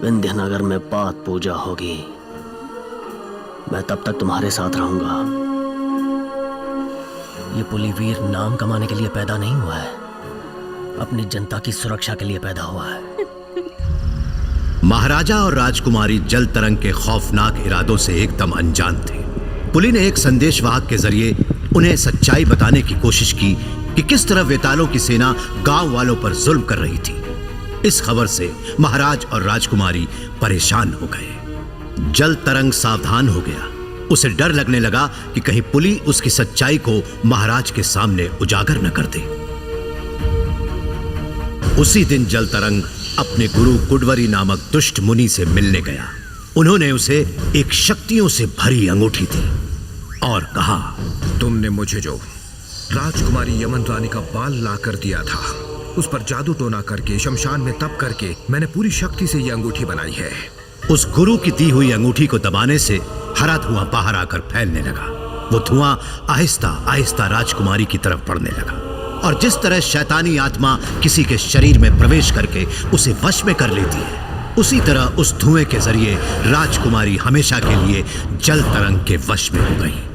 विंध्यनगर में पाठ पूजा होगी। मैं तब तक तुम्हारे साथ रहूंगा। ये पुलिवीर नाम कमाने के लिए पैदा नहीं हुआ है, अपनी जनता की सुरक्षा के लिए पैदा हुआ है। महाराजा और राजकुमारी जल तरंग के खौफनाक इरादों से एकदम अनजान थे। पुली ने एक संदेशवाहक के जरिए उन्हें सच्चाई बताने की कोशिश की कि किस तरह वेतालों की सेना गांव वालों पर जुल्म कर रही थी। इस खबर से महाराज और राजकुमारी परेशान हो गए। जल तरंग सावधान हो गया। उसे डर लगने लगा कि कहीं पुली उसकी सच्चाई को महाराज के सामने उजागर न कर दे। उसी दिन जल तरंग अपने गुरु कुडवरी नामक दुष्ट मुनि से मिलने गया। उन्होंने उसे एक शक्तियों से भरी अंगूठी दी और कहा, तुमने मुझे जो राजकुमारी यमन रानी का बाल ला कर दिया था, उस पर जादू टोना करके शमशान में तप करके मैंने पूरी शक्ति से यह अंगूठी बनाई है। उस गुरु की दी हुई अंगूठी को दबाने से हरा धुआं बाहर आकर फैलने लगा। वो धुआं आहिस्ता आहिस्ता राजकुमारी की तरफ बढ़ने लगा और जिस तरह शैतानी आत्मा किसी के शरीर में प्रवेश करके उसे वश में कर लेती है, उसी तरह उस धुएं के जरिए राजकुमारी हमेशा के लिए जल तरंग के वश में हो गई।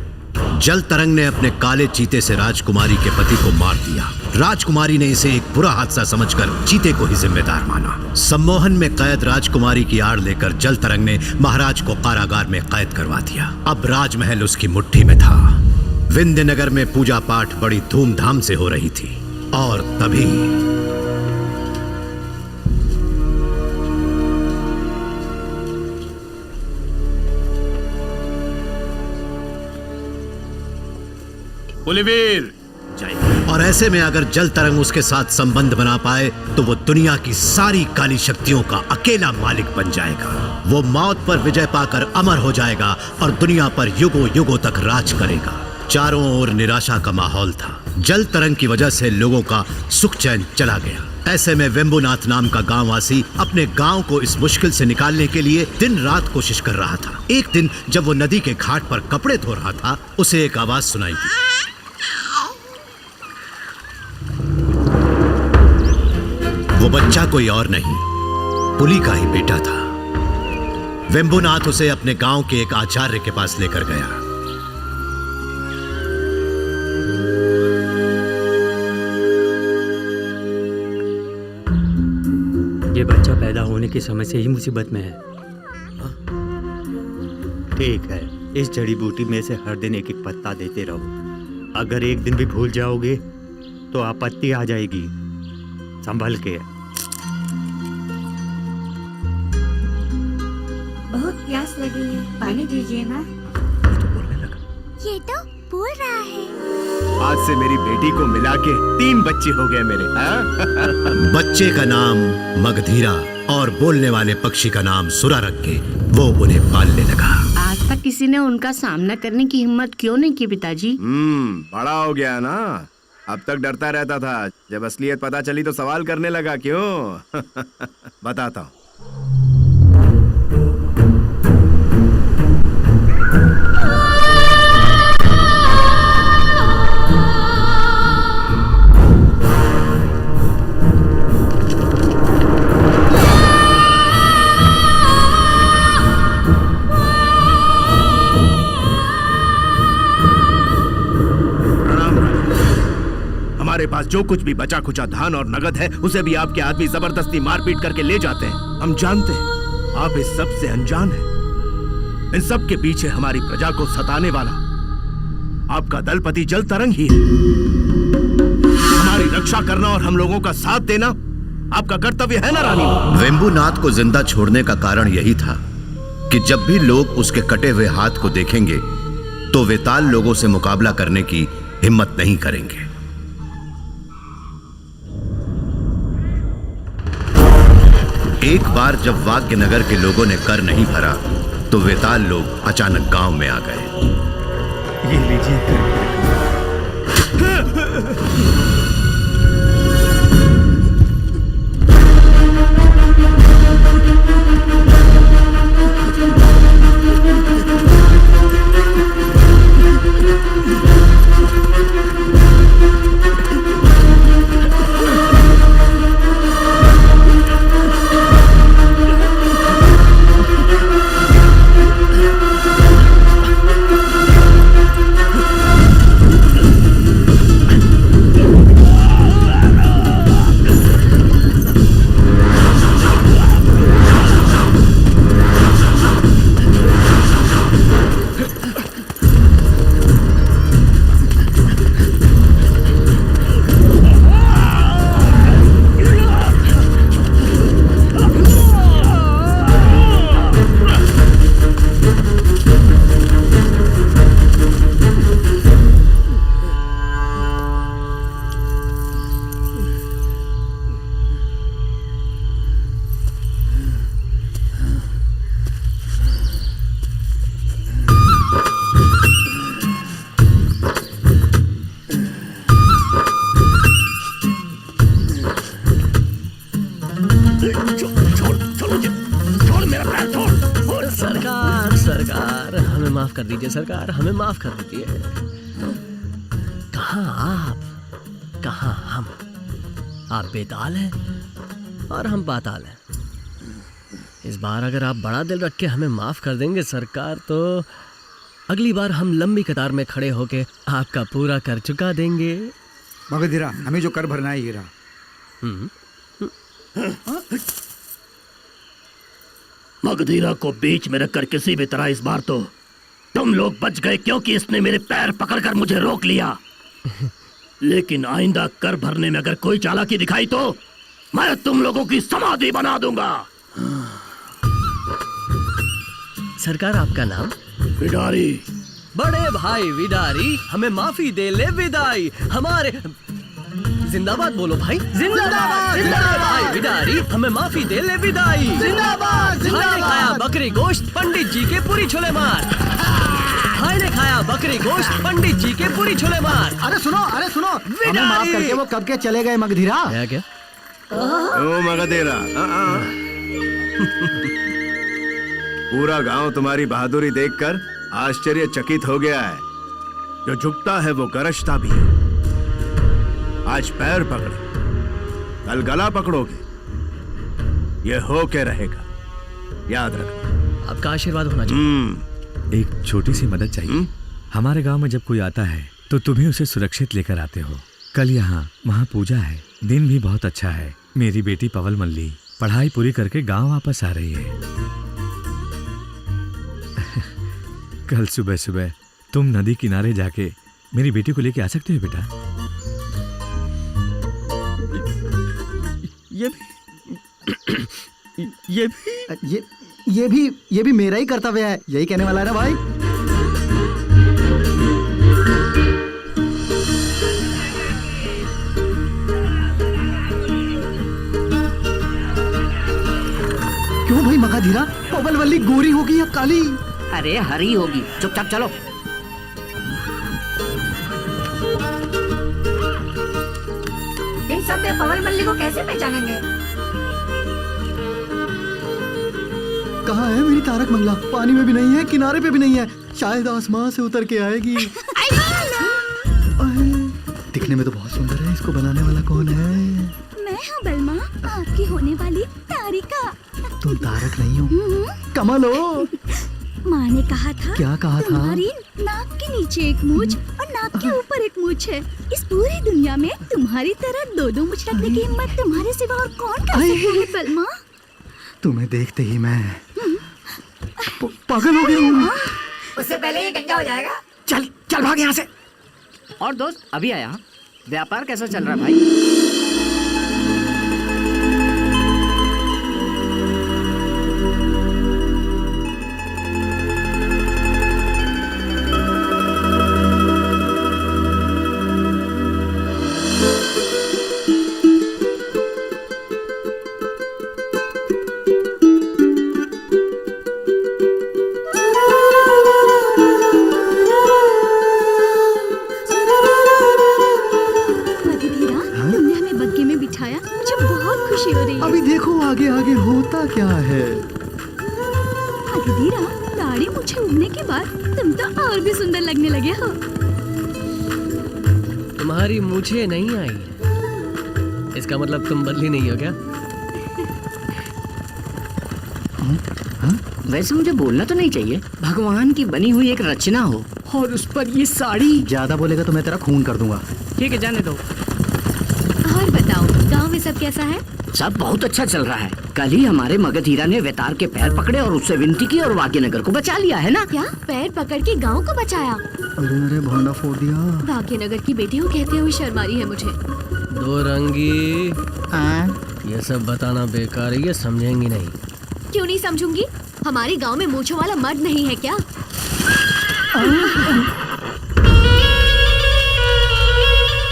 जल तरंग ने अपने काले चीते से राजकुमारी के पति को मार दिया। राजकुमारी ने इसे एक बुरा हादसा समझकर चीते को ही जिम्मेदार माना। सम्मोहन में कैद राजकुमारी की आड़ लेकर जल तरंग ने महाराज को कारागार में कैद करवा दिया। अब राजमहल उसकी मुट्ठी में था। विंध्यनगर में पूजा पाठ बड़ी धूमधाम से हो रही थी और तभी पुलिवीर और ऐसे में अगर जल तरंग उसके साथ संबंध बना पाए तो वो दुनिया की सारी काली शक्तियों का अकेला मालिक बन जाएगा। वो मौत पर विजय पाकर अमर हो जाएगा और दुनिया पर युगों युगों तक राज करेगा। चारों ओर निराशा का माहौल था। जल तरंग की वजह से लोगों का सुख चैन चला गया। ऐसे में वेम्बुनाथ नाम का गांववासी अपने गांव को इस मुश्किल से निकालने के लिए दिन रात कोशिश कर रहा था। एक दिन जब वो नदी के घाट पर कपड़े धो रहा था, उसे एक आवाज सुनाई दी। वो बच्चा कोई और नहीं, पुली का ही बेटा था। वेम्बुनाथ उसे अपने गांव के एक आचार्य के पास लेकर गया। ये बच्चा पैदा होने के समय से ही मुसीबत में है। ठीक है, इस जड़ी बूटी में से हर दिन एक एक पत्ता देते रहो। अगर एक दिन भी भूल जाओगे तो आपत्ति आ जाएगी। संभल के। बहुत प्यास लगी है, पानी दीजिए ना। ये तो बोल रहा है। आज से मेरी बेटी को मिला के 3 बच्चे हो गए मेरे। बच्चे का नाम मगधीरा और बोलने वाले पक्षी का नाम सुरा रख के वो उन्हें पालने लगा। आज तक किसी ने उनका सामना करने की हिम्मत क्यों नहीं की पिताजी? बड़ा हो गया ना, अब तक डरता रहता था। जब असलियत पता चली तो सवाल करने लगा क्यों? बताता हूँ। हमारे पास जो कुछ भी बचा खुचा धान और नगद है, उसे भी आपके आदमी जबरदस्ती मारपीट करके ले जाते हैं। हम जानते हैं आप इस सब से अनजान हैं। इन सब के पीछे हमारी प्रजा को सताने वाला आपका दलपति जल तरंग ही है। हमारी रक्षा करना और हम लोगों का साथ देना आपका कर्तव्य है ना रानी? वेम्बुनाथ को जिंदा छोड़ने का कारण यही था कि जब भी लोग उसके कटे हुए हाथ को देखेंगे तो वेताल लोगों से मुकाबला करने की हिम्मत नहीं करेंगे। एक बार जब वाग्यनगर के लोगों ने कर नहीं भरा तो वेताल लोग अचानक गांव में आ गए। ये लीजिए कर। मेरा पैर छोड़। सरकार सरकार हमें माफ कर दीजिए, सरकार हमें माफ कर दीजिए। कहाँ आप, कहाँ हम? आप बेताल हैं और हम पाताल हैं। इस बार अगर आप बड़ा दिल रख के हमें माफ कर देंगे सरकार, तो अगली बार हम लंबी कतार में खड़े होके आपका पूरा कर चुका देंगे। मगधीरा, हमें जो कर भरना है ये रहा। मगधीरा को बीच में रखकर किसी भी तरह इस बार तो तुम लोग बच गए, क्योंकि इसने मेरे पैर पकड़कर मुझे रोक लिया। लेकिन आइंदा कर भरने में अगर कोई चालाकी दिखाई तो मैं तुम लोगों की समाधि बना दूंगा। सरकार आपका नाम? बिडारी। बड़े भाई विडारी, हमें माफी दे ले विदाई। हमारे जिंदाबाद बोलो भाई, जिंदाबाद जिंदाबाद। भाई विडारी, हमें माफी दे ले विदाई। जिंदाबाद भाई ने खाया बकरी गोश्त, पंडित जी के पूरी छोले मार। भाई ने खाया बकरी गोश्त, पंडित जी के पूरी छोले मार। अरे सुनो, हमें माफ करके वो कब के चले गए मगधीरा। क्या? ओ मगधीरा, पूरा गांव तुम्हारी बहादुरी देखकर आश्चर्यचकित हो गया है। जो झुकता है वो गरजता भी है। आज पैर पकड़े, कल गला पकड़ोगे, ये हो के रहेगा, याद रखना। आपका आशीर्वाद होना चाहिए। एक छोटी सी मदद चाहिए। हमारे गांव में जब कोई आता है तो तुम्हें उसे सुरक्षित लेकर आते हो। कल यहाँ महापूजा है, दिन भी बहुत अच्छा है। मेरी बेटी पवल मल्ली पढ़ाई पूरी करके गांव वापस आ रही है। कल सुबह सुबह तुम नदी किनारे जाके मेरी बेटी को लेके आ सकते हो बेटा? ये भी मेरा ही कर्तव्य है, यही कहने वाला है ना भाई। क्यों भाई मगधीरा, पवल वल्ली गोरी होगी या काली? अरे हरी होगी, चुपचाप चलो। इन सब में पवन मल्ली को कैसे पहचानेंगे? कहाँ है मेरी तारक मंगला? पानी में भी नहीं है, किनारे पे भी नहीं है, शायद आसमान से उतर के आएगी। दिखने में तो बहुत सुंदर है, इसको बनाने वाला कौन है? मैं हूँ बलमा, आपकी होने वाली तारिका। तुम तारक नहीं हो, कमल हो। माँ ने कहा था, क्या कहा था? तुम्हारी नाक के नीचे एक मूछ और नाक के ऊपर एक मूछ है। इस पूरी दुनिया में तुम्हारी तरह दो दो मूछ रखने की हिम्मत तुम्हारे सिवा और कौन कर सकता है बलमा? तुम्हें देखते ही मैं पागल हो गया हूँ। उससे पहले ये गंजा हो जाएगा। चल चल भाग यहाँ से। और दोस्त अभी आया, व्यापार कैसा चल रहा है भाई? अभी देखो आगे आगे होता क्या है। मगधीरा, दाढ़ी मुझे उगने के बाद तुम तो और भी सुंदर लगने लगे हो। तुम्हारी मूछें नहीं आई है, इसका मतलब तुम बदली नहीं हो क्या? वैसे मुझे बोलना तो नहीं चाहिए। भगवान की बनी हुई एक रचना हो और उस पर ये साड़ी। ज्यादा बोलेगा तो मैं तेरा खून कर दूंगा। ठीक है, जाने दो। और बताओ, गांव में सब कैसा है? सब बहुत अच्छा चल रहा है। कल ही हमारे मगधीरा ने वेतार के पैर पकड़े और उससे विनती की और भाग्यनगर को बचा लिया है ना? क्या पैर पकड़ के गांव को बचाया? अरे अरे भांडा फोड़ दिया। भाग्यनगर की बेटी हो कहते हुए शर्म आ रही है मुझे। दो रंगी, ये सब बताना बेकार है, ये समझेंगी नहीं। क्यों नहीं समझूंगी? हमारे गांव में मूंछों वाला मर्द नहीं है क्या?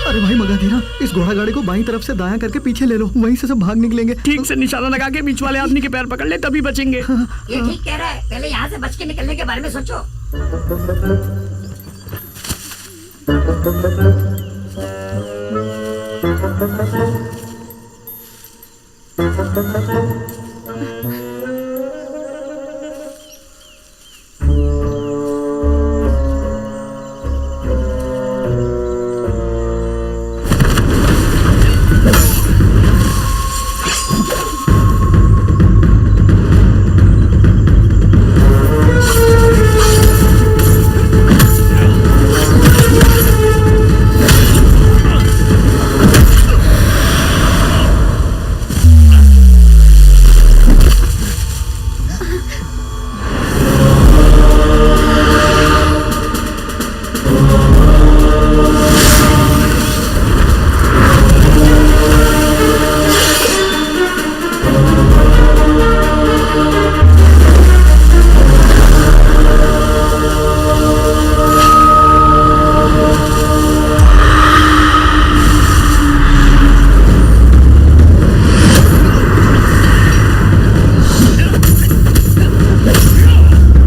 अरे भाई मगधीरा, इस घोड़ा गाड़ी को बाईं तरफ से दायां करके पीछे ले लो, वहीं से सब भाग निकलेंगे। ठीक से निशाना लगा के बीच वाले आदमी के पैर पकड़ ले, तभी बचेंगे। ये ठीक कह रहा है, पहले यहाँ से बच के निकलने के बारे में सोचो।